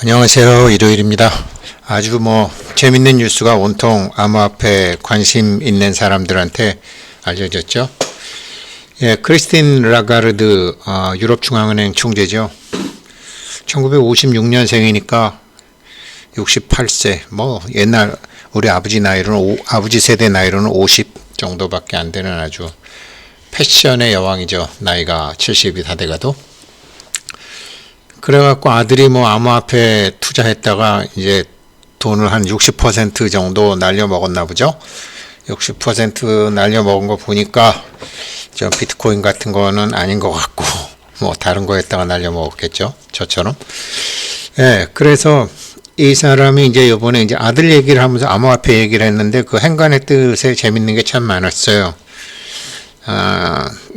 안녕하세요. 일요일입니다. 아주 재밌는 뉴스가 온통 암호화폐 관심 있는 사람들한테 알려졌죠. 예, 크리스틴 라가르드 유럽중앙은행 총재죠. 1956년생이니까 68세. 옛날 우리 아버지 세대 나이로는 50 정도밖에 안 되는 아주 패션의 여왕이죠. 나이가 70이 다 돼가도. 그래갖고 아들이 암호화폐 투자했다가 이제 돈을 한 60% 정도 날려먹었나 보죠. 60% 날려먹은 거 보니까 저 비트코인 같은 거는 아닌 것 같고 다른 거에다가 날려먹었겠죠. 저처럼. 예, 그래서 이 사람이 이제 요번에 이제 아들 얘기를 하면서 암호화폐 얘기를 했는데 그 행간의 뜻에 재밌는 게 참 많았어요.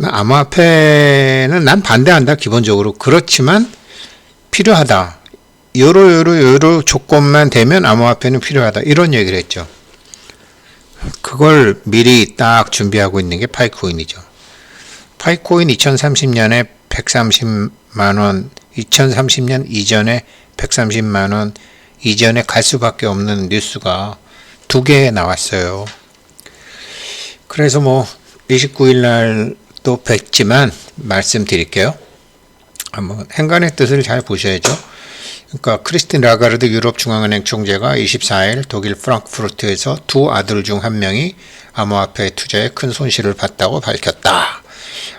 암호화폐는 난 반대한다 기본적으로. 그렇지만 필요하다. 요로 조건만 되면 암호화폐는 필요하다. 이런 얘기를 했죠. 그걸 미리 딱 준비하고 있는 게 파이코인이죠. 파이코인 2030년에 130만원, 2030년 이전에 130만원 이전에 갈 수밖에 없는 뉴스가 두 개 나왔어요. 그래서 29일 날 또 뵙지만 말씀드릴게요. 한번 행간의 뜻을 잘 보셔야죠. 그러니까 크리스틴 라가르드 유럽중앙은행 총재가 24일 독일 프랑크푸르트에서 두 아들 중 한 명이 암호화폐 투자에 큰 손실을 봤다고 밝혔다.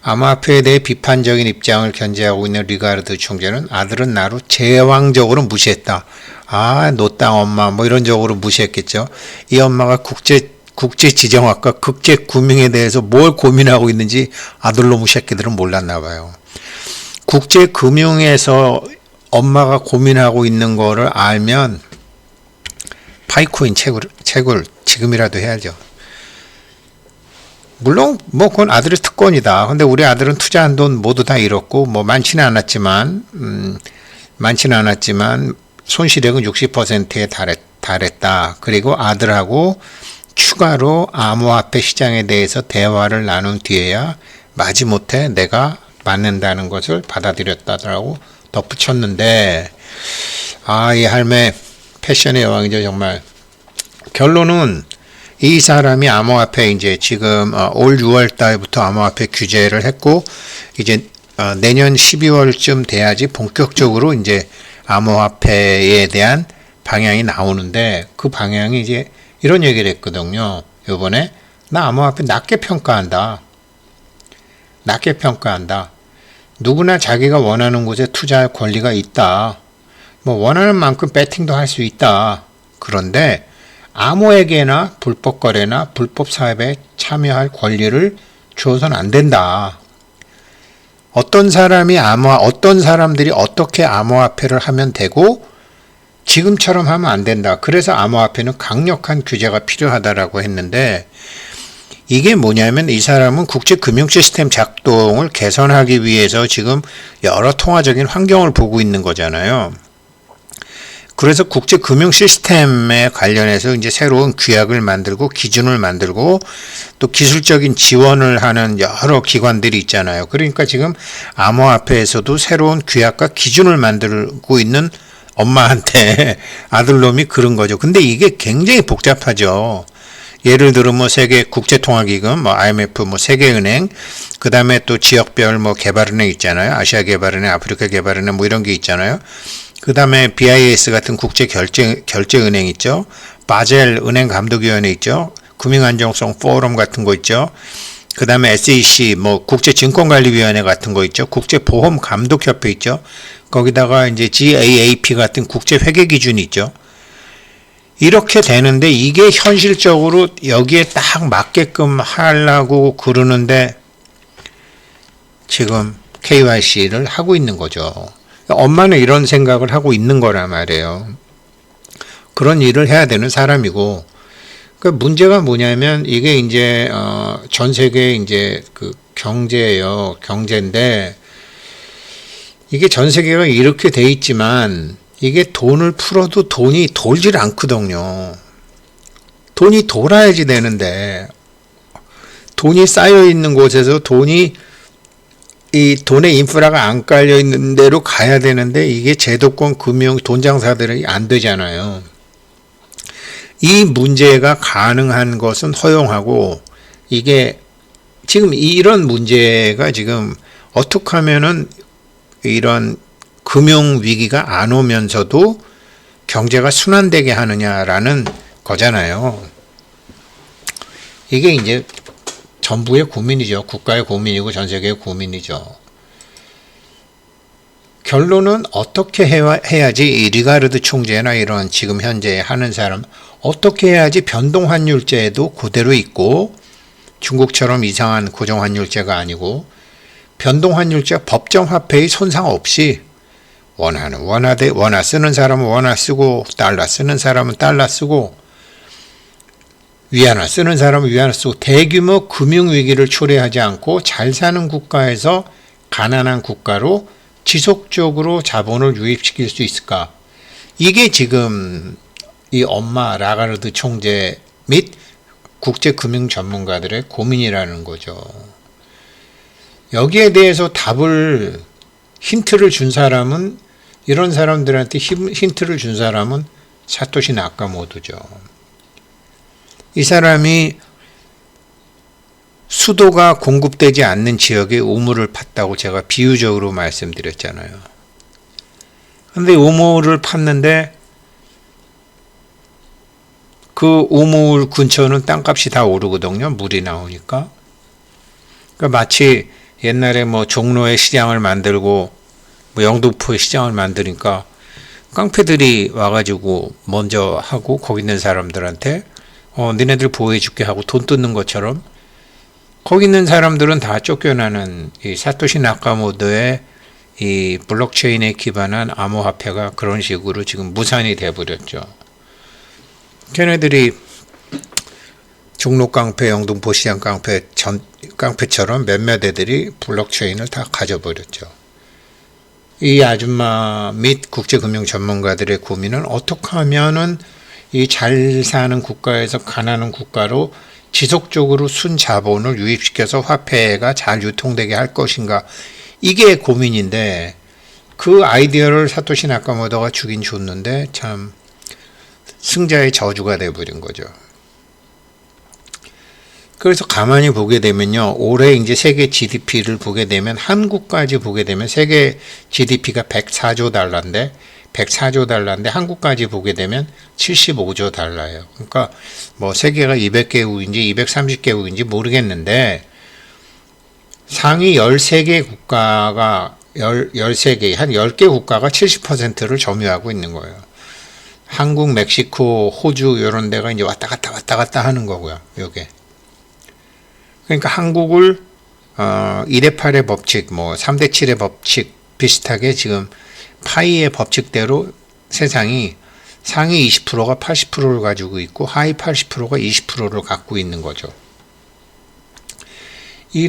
암호화폐에 대해 비판적인 입장을 견지하고 있는 라가르드 총재는 아들은 나로 제왕적으로 무시했다. 노땅 엄마 이런 적으로 무시했겠죠. 이 엄마가 국제지정학과 국제금융에 대해서 뭘 고민하고 있는지 아들놈의 새끼들은 몰랐나 봐요. 국제금융에서 엄마가 고민하고 있는 거를 알면 파이코인 채굴 지금이라도 해야죠. 물론 그건 아들의 특권이다. 근데 우리 아들은 투자한 돈 모두 다 잃었고 많지는 않았지만 손실액은 60%에 달했다. 그리고 아들하고 추가로 암호화폐 시장에 대해서 대화를 나눈 뒤에야 마지못해 내가 맞는다는 것을 받아들였다라고 덧붙였는데, 이 할매 패션의 여왕이죠, 정말. 결론은 이 사람이 암호화폐 이제 지금 올 6월 달부터 암호화폐 규제를 했고, 이제 내년 12월쯤 돼야지 본격적으로 이제 암호화폐에 대한 방향이 나오는데, 그 방향이 이제 이런 얘기를 했거든요. 요번에 나 암호화폐 낮게 평가한다. 누구나 자기가 원하는 곳에 투자할 권리가 있다. 원하는 만큼 배팅도 할 수 있다. 그런데 아무에게나 불법 거래나 불법 사업에 참여할 권리를 주어서는 안 된다. 어떤 사람들이 어떻게 암호화폐를 하면 되고 지금처럼 하면 안 된다. 그래서 암호화폐는 강력한 규제가 필요하다라고 했는데, 이게 뭐냐면 이 사람은 국제 금융 시스템 작동을 개선하기 위해서 지금 여러 통화적인 환경을 보고 있는 거잖아요. 그래서 국제 금융 시스템에 관련해서 이제 새로운 규약을 만들고 기준을 만들고 또 기술적인 지원을 하는 여러 기관들이 있잖아요. 그러니까 지금 암호화폐에서도 새로운 규약과 기준을 만들고 있는 엄마한테 아들놈이 그런 거죠. 근데 이게 굉장히 복잡하죠. 예를 들어 세계 국제통화기금, IMF, 세계은행, 그 다음에 또 지역별 개발은행 있잖아요. 아시아 개발은행, 아프리카 개발은행 이런 게 있잖아요. 그 다음에 BIS 같은 국제 결제은행 있죠. 바젤 은행 감독위원회 있죠. 금융안정성 포럼 같은 거 있죠. 그 다음에 SEC, 국제증권관리위원회 같은 거 있죠. 국제보험감독협회 있죠. 거기다가 이제 GAAP 같은 국제회계 기준이 있죠. 이렇게 되는데 이게 현실적으로 여기에 딱 맞게끔 하려고 그러는데 지금 KYC를 하고 있는 거죠. 엄마는 이런 생각을 하고 있는 거란 말이에요. 그런 일을 해야 되는 사람이고, 그 문제가 뭐냐면 이게 이제 전 세계 이제 그 경제예요. 경제인데 이게 전 세계가 이렇게 돼 있지만 이게 돈을 풀어도 돈이 돌질 않거든요. 돈이 돌아야지 되는데 돈이 쌓여 있는 곳에서 돈이 이 돈의 인프라가 안 깔려 있는 대로 가야 되는데 이게 제도권 금융 돈장사들이 안 되잖아요. 이 문제가 가능한 것은 허용하고 이게 지금 이런 문제가 지금 어떻게 하면은 이런 금융 위기가 안 오면서도 경제가 순환되게 하느냐라는 거잖아요. 이게 이제 정부의 고민이죠. 국가의 고민이고 전 세계의 고민이죠. 결론은 어떻게 해야지 이 리가르드 총재나 이런 지금 현재 하는 사람 어떻게 해야지 변동환율제도 그대로 있고 중국처럼 이상한 고정환율제가 아니고 변동환율제 법정화폐의 손상 없이 원화 쓰는 사람은 원화 쓰고 달러 쓰는 사람은 달러 쓰고 위안화 쓰는 사람은 위안화 쓰고 대규모 금융위기를 초래하지 않고 잘 사는 국가에서 가난한 국가로 지속적으로 자본을 유입시킬 수 있을까? 이게 지금 이 엄마 라가르드 총재 및 국제금융 전문가들의 고민이라는 거죠. 여기에 대해서 답을 힌트를 준 사람은 이런 사람들한테 힌트를 준 사람은 사토시 나카모토죠. 이 사람이 수도가 공급되지 않는 지역에 우물을 팠다고 제가 비유적으로 말씀드렸잖아요. 근데 우물을 팠는데 그 우물 근처는 땅값이 다 오르거든요. 물이 나오니까. 그러니까 마치 옛날에 뭐 종로에 시장을 만들고 뭐 영등포에 시장을 만드니까 깡패들이 와가지고 먼저 하고 거기 있는 사람들한테 니네들 보호해줄게 하고 돈 뜯는 것처럼 거기 있는 사람들은 다 쫓겨나는 이 사토시 나카모토의 이 블록체인에 기반한 암호화폐가 그런 식으로 지금 무산이 돼버렸죠. 걔네들이 종로 깡패, 영등포 시장 깡패처럼 몇몇 애들이 블록체인을 다 가져버렸죠. 이 아줌마 및 국제금융 전문가들의 고민은 어떻게 하면은 이 잘 사는 국가에서 가난한 국가로 지속적으로 순자본을 유입시켜서 화폐가 잘 유통되게 할 것인가. 이게 고민인데 그 아이디어를 사토시 나카모토가 주긴 줬는데 참 승자의 저주가 돼버린 거죠. 그래서 가만히 보게 되면요. 올해 이제 세계 GDP를 보게 되면 한국까지 보게 되면 세계 GDP가 104조 달러인데 104조 달러인데 한국까지 보게 되면 75조 달러예요. 그러니까 뭐 세계가 200개국인지 230개국인지 모르겠는데 상위 13개 국가가 13개, 한 10개 국가가 70%를 점유하고 있는 거예요. 한국, 멕시코, 호주 이런 데가 이제 왔다 갔다 하는 거고요. 요게. 그러니까 한국을 1대 8의 법칙, 뭐 3대 7의 법칙 비슷하게 지금 파이의 법칙대로 세상이 상위 20%가 80%를 가지고 있고 하위 80%가 20%를 갖고 있는 거죠. 이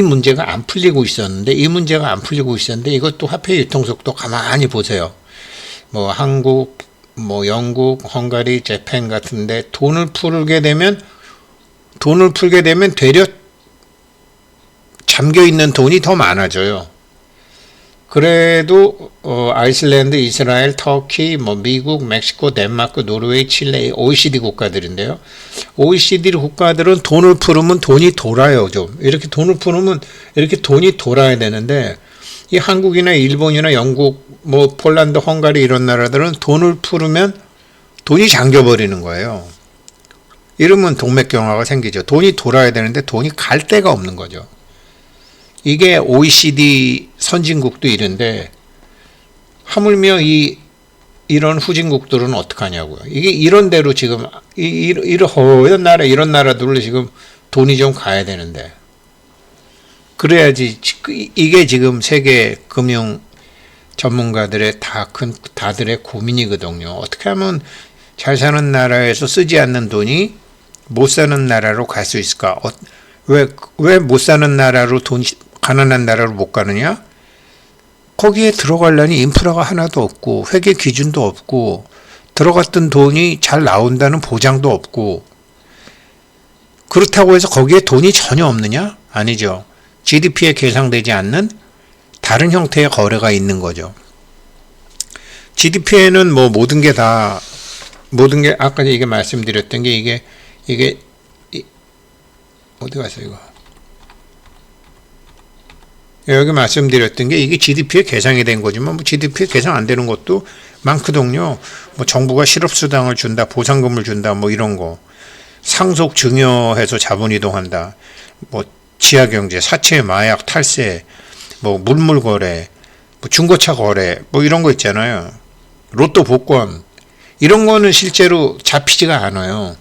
문제가 안 풀리고 있었는데 이것도 화폐 유통 속도 가만히 보세요. 뭐 한국, 뭐 영국, 헝가리, 재팬 같은데 돈을 풀게 되면 되려 잠겨 있는 돈이 더 많아져요. 그래도 아이슬란드, 이스라엘, 터키, 뭐 미국, 멕시코, 덴마크, 노르웨이, 칠레, OECD 국가들인데요. OECD 국가들은 돈을 풀으면 돈이 돌아요. 좀 이렇게 돈을 풀으면 이렇게 돈이 돌아야 되는데 이 한국이나 일본이나 영국, 뭐 폴란드, 헝가리 이런 나라들은 돈을 풀으면 돈이 잠겨버리는 거예요. 이러면 동맥경화가 생기죠. 돈이 돌아야 되는데 돈이 갈 데가 없는 거죠. 이게 OECD 선진국도 이런데 하물며 이런 후진국들은 어떡하냐고요. 이게 이런 대로 지금 이런 나라들로 지금 돈이 좀 가야 되는데 그래야지 이게 지금 세계 금융 전문가들의 다들의 고민이거든요. 어떻게 하면 잘 사는 나라에서 쓰지 않는 돈이 못 사는 나라로 갈 수 있을까? 왜 못 사는 나라로 가난한 나라로 못 가느냐? 거기에 들어가려니 인프라가 하나도 없고 회계 기준도 없고 들어갔던 돈이 잘 나온다는 보장도 없고 그렇다고 해서 거기에 돈이 전혀 없느냐? 아니죠. GDP에 계상되지 않는 다른 형태의 거래가 있는 거죠. GDP에는 뭐 모든 게 아까 이게 말씀드렸던 게 이게 어디 갔어 이거? 여기 말씀드렸던 게 이게 GDP에 계상이 된 거지만 뭐 GDP에 계상 안 되는 것도 많거든요. 뭐 정부가 실업수당을 준다, 보상금을 준다, 뭐 이런 거. 상속 증여해서 자본 이동한다. 뭐 지하경제, 사채, 마약, 탈세, 뭐 물물 거래, 뭐 중고차 거래, 뭐 이런 거 있잖아요. 로또 복권 이런 거는 실제로 잡히지가 않아요.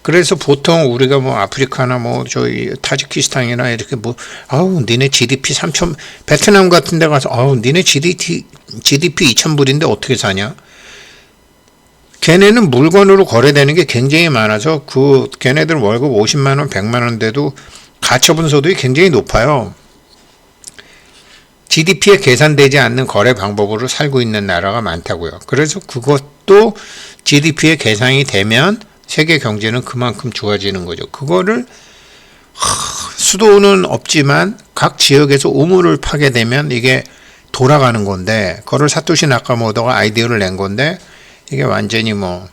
그래서 보통 우리가 뭐 아프리카나 뭐 저희 타지키스탄이나 이렇게 뭐 아우 니네 GDP 3천 베트남 같은 데 가서 아우 니네 GDP 2,000불인데 어떻게 사냐? 걔네는 물건으로 거래되는 게 굉장히 많아서 걔네들 월급 50만 원, 100만 원대도 가처분 소득이 굉장히 높아요. GDP에 계산되지 않는 거래 방법으로 살고 있는 나라가 많다고요. 그래서 그것도 GDP에 계산이 되면 세계 경제는 그만큼 좋아지는 거죠. 그거를 수도는 없지만 각 지역에서 우물을 파게 되면 이게 돌아가는 건데 그거를 사토시 나카모토가 아이디어를 낸 건데 이게 완전히 뭐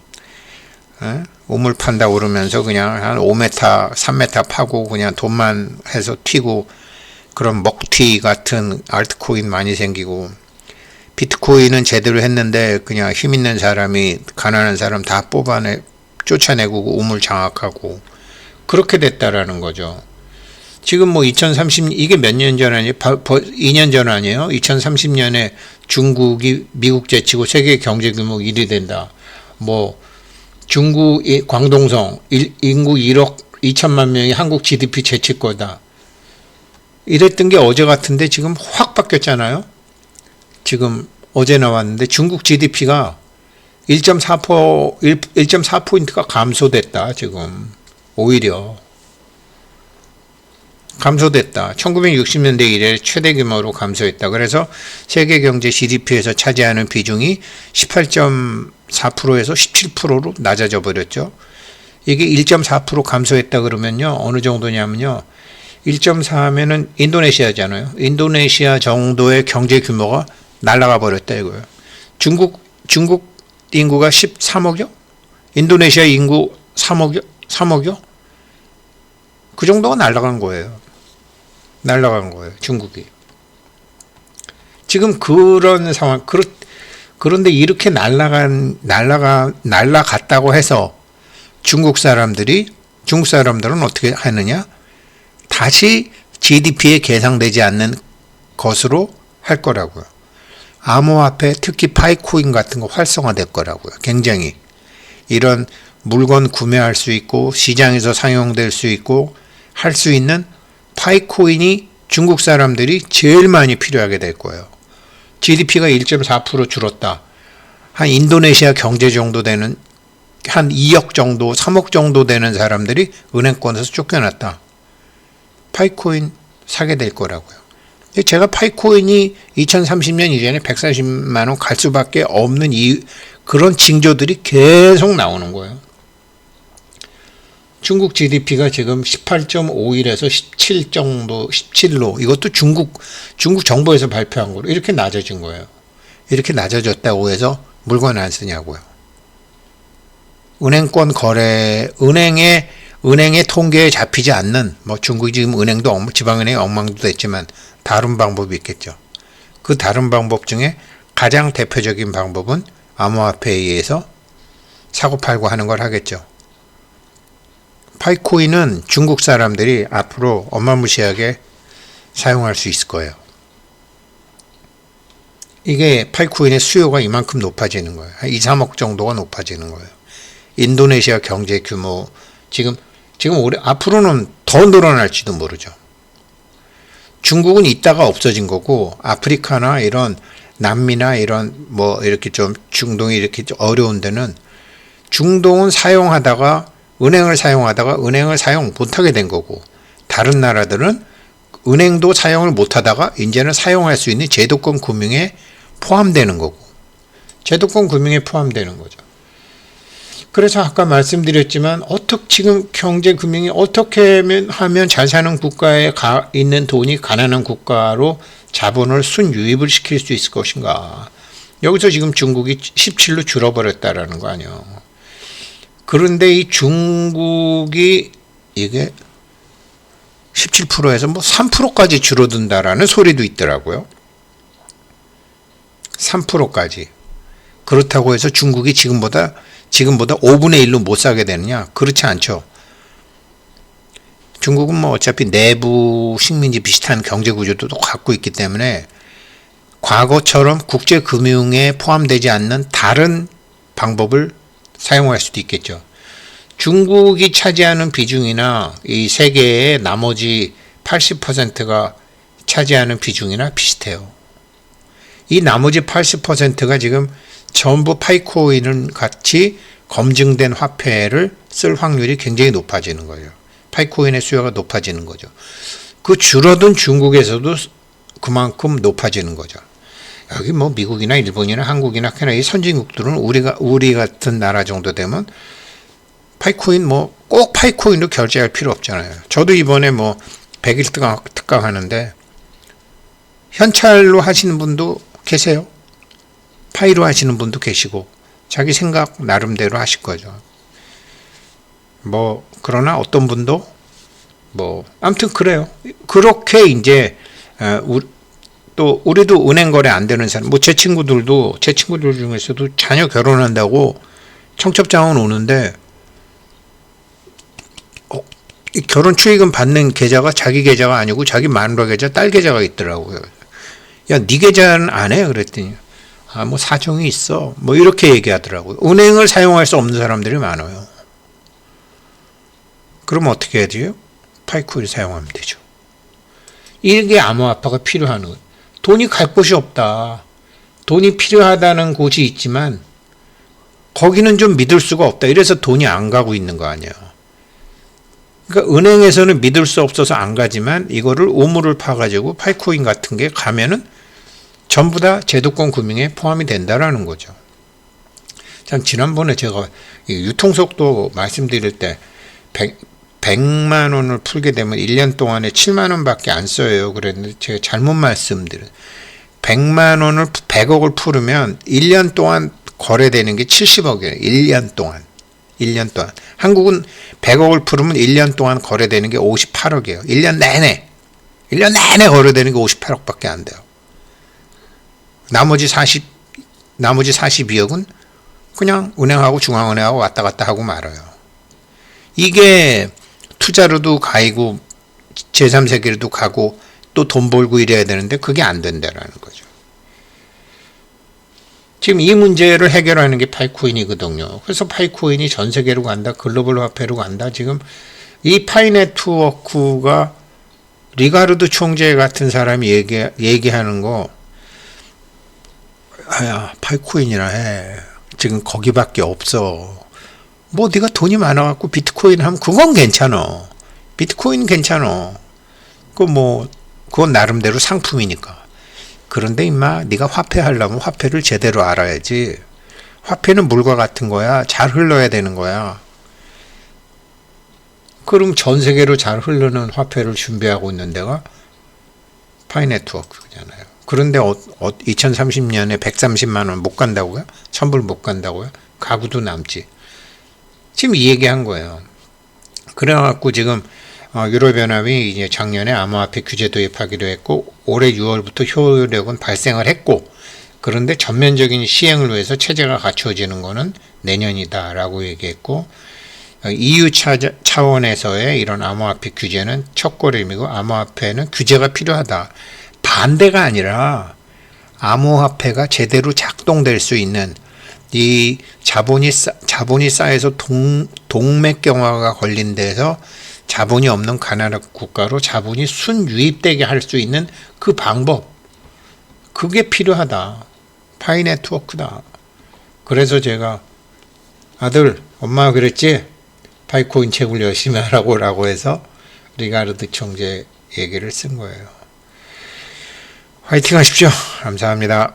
우물 판다 그러면서 그냥 한 5m, 3m 파고 그냥 돈만 해서 튀고 그런 먹튀 같은 알트코인 많이 생기고 비트코인은 제대로 했는데 그냥 힘 있는 사람이 가난한 사람 다 쫓아내고 우물 장악하고 그렇게 됐다라는 거죠. 지금 뭐 2030 이게 몇 년 전 아니에요? 2년 전 아니에요? 2030년에 중국이 미국 제치고 세계 경제 규모 1위 된다. 뭐 중국 광동성 인구 1억 2천만 명이 한국 GDP 제칠 거다. 이랬던 게 어제 같은데 지금 확 바뀌었잖아요. 지금 어제 나왔는데 중국 GDP가 1.4%포인트가 감소됐다. 지금 오히려 감소됐다. 1960년대 이래 최대 규모로 감소했다. 그래서 세계 경제 GDP에서 차지하는 비중이 18.4%에서 17%로 낮아져 버렸죠. 이게 1.4% 감소했다 그러면요. 어느 정도냐면요. 1.4하면은 인도네시아잖아요. 인도네시아 정도의 경제 규모가 날아가 버렸다 이거예요. 중국 인구가 13억이요? 인도네시아 인구 3억이요? 그 정도가 날아간 거예요. 중국이. 지금 그런 상황, 그런데 이렇게 날아갔다고 해서 중국 사람들은 어떻게 하느냐? 다시 GDP에 계상되지 않는 것으로 할 거라고요. 암호화폐, 특히 파이코인 같은 거 활성화될 거라고요. 굉장히. 이런 물건 구매할 수 있고 시장에서 사용될 수 있고 할 수 있는 파이코인이 중국 사람들이 제일 많이 필요하게 될 거예요. GDP가 1.4% 줄었다. 한 인도네시아 경제 정도 되는 한 2억 정도, 3억 정도 되는 사람들이 은행권에서 쫓겨났다. 파이코인 사게 될 거라고요. 제가 파이코인이 2030년 이전에 140만 원 갈 수밖에 없는 그런 징조들이 계속 나오는 거예요. 중국 GDP가 지금 18.51에서 17 정도, 17로 이것도 중국 정부에서 발표한 거로 이렇게 낮아진 거예요. 이렇게 낮아졌다고 해서 물건 안 쓰냐고요. 은행권 거래, 은행의 통계에 잡히지 않는, 뭐 중국이 지금 지방은행이 엉망도 됐지만 다른 방법이 있겠죠. 그 다른 방법 중에 가장 대표적인 방법은 암호화폐에 의해서 사고팔고 하는 걸 하겠죠. 파이코인은 중국 사람들이 앞으로 어마무시하게 사용할 수 있을 거예요. 이게 파이코인의 수요가 이만큼 높아지는 거예요. 한 2, 3억 정도가 높아지는 거예요. 인도네시아 경제 규모 지금 앞으로는 더 늘어날지도 모르죠. 중국은 있다가 없어진 거고 아프리카나 이런 남미나 이런 뭐 이렇게 좀 중동이 이렇게 좀 어려운 데는 중동은 은행을 사용 못하게 된 거고 다른 나라들은 은행도 사용을 못하다가 이제는 사용할 수 있는 제도권 금융에 포함되는 거고 제도권 금융에 포함되는 거죠. 그래서 아까 말씀드렸지만 지금 경제 금융이 어떻게 하면 잘 사는 국가에 있는 돈이 가난한 국가로 자본을 순유입을 시킬 수 있을 것인가. 여기서 지금 중국이 17로 줄어버렸다라는 거 아니에요. 그런데 이 중국이 이게 17%에서 뭐 3%까지 줄어든다라는 소리도 있더라고요. 3%까지. 그렇다고 해서 중국이 지금보다 5분의 1로 못 사게 되느냐? 그렇지 않죠. 중국은 뭐 어차피 내부 식민지 비슷한 경제 구조도 갖고 있기 때문에 과거처럼 국제 금융에 포함되지 않는 다른 방법을 사용할 수도 있겠죠. 중국이 차지하는 비중이나 이 세계의 나머지 80%가 차지하는 비중이나 비슷해요. 이 나머지 80%가 지금 전부 파이코인을 같이 검증된 화폐를 쓸 확률이 굉장히 높아지는 거예요. 파이코인의 수요가 높아지는 거죠. 그 줄어든 중국에서도 그만큼 높아지는 거죠. 여기 뭐 미국이나 일본이나 한국이나 캐나다 이 선진국들은 우리 같은 나라 정도 되면 파이코인 꼭 파이코인으로 결제할 필요 없잖아요. 저도 이번에 100일 특강 하는데 현찰로 하시는 분도 계세요. 파이로 하시는 분도 계시고 자기 생각 나름대로 하실 거죠. 그러나 어떤 분도 아무튼 그래요. 그렇게 이제 또 우리도 은행 거래 안 되는 사람 제 친구들 중에서도 자녀 결혼한다고 청첩장은 오는데 결혼 축의금 받는 계좌가 자기 계좌가 아니고 자기 마누라 계좌, 딸 계좌가 있더라고요. 야, 네 계좌는 안 해? 그랬더니 사정이 있어. 이렇게 얘기하더라고요. 은행을 사용할 수 없는 사람들이 많아요. 그럼 어떻게 해야 돼요? 파이코인을 사용하면 되죠. 이게 암호화폐가 필요한 거예요. 돈이 갈 곳이 없다. 돈이 필요하다는 곳이 있지만 거기는 좀 믿을 수가 없다. 이래서 돈이 안 가고 있는 거 아니에요. 그러니까 은행에서는 믿을 수 없어서 안 가지만 이거를 우물을 파가지고 파이코인 같은 게 가면은 전부 다 제도권 금융에 포함이 된다라는 거죠. 참 지난번에 제가 유통속도 말씀드릴 때 100만 원을 풀게 되면 1년 동안에 7만 원밖에 안 써요. 그랬는데 제가 잘못 말씀드려요. 100만 원을 100억을 풀으면 1년 동안 거래되는 게 70억이에요. 1년 동안. 한국은 100억을 풀으면 1년 동안 거래되는 게 58억이에요. 1년 내내 거래되는 게 58억밖에 안 돼요. 나머지 42억은 그냥 은행하고 중앙은행하고 왔다 갔다 하고 말아요. 이게 투자로도 가이고 제3세계로도 가고 또 돈 벌고 이래야 되는데 그게 안 된다라는 거죠. 지금 이 문제를 해결하는 게 파이코인이거든요. 그래서 파이코인이 전 세계로 간다. 글로벌 화폐로 간다. 지금 이 파이네트워크가 리가르드 총재 같은 사람이 얘기하는 거 파이코인이라 해. 지금 거기밖에 없어. 네가 돈이 많아갖고 비트코인 하면 그건 괜찮아. 비트코인 괜찮아. 그건 나름대로 상품이니까. 그런데 임마 네가 화폐 하려면 화폐를 제대로 알아야지. 화폐는 물과 같은 거야. 잘 흘러야 되는 거야. 그럼 전 세계로 잘 흐르는 화폐를 준비하고 있는 데가 파이네트워크잖아요. 그런데 2030년에 130만 원 못 간다고요? 1000불 못 간다고요? 가구도 남지. 지금 이 얘기한 거예요. 그래갖고 지금 유럽연합이 이제 작년에 암호화폐 규제 도입하기로 했고 올해 6월부터 효력은 발생을 했고 그런데 전면적인 시행을 위해서 체제가 갖추어지는 거는 내년이다라고 얘기했고 EU 차원에서의 이런 암호화폐 규제는 첫걸음이고 암호화폐는 규제가 필요하다. 반대가 아니라 암호화폐가 제대로 작동될 수 있는 이 자본이 쌓여서 동맥경화가 걸린 데서 자본이 없는 가난한 국가로 자본이 순유입되게 할 수 있는 그 방법 그게 필요하다. 파이네트워크다. 그래서 제가 아들 엄마가 그랬지? 파이코인 채굴 열심히 하라고 해서 리가르드 총재 얘기를 쓴 거예요. 화이팅 하십시오. 감사합니다.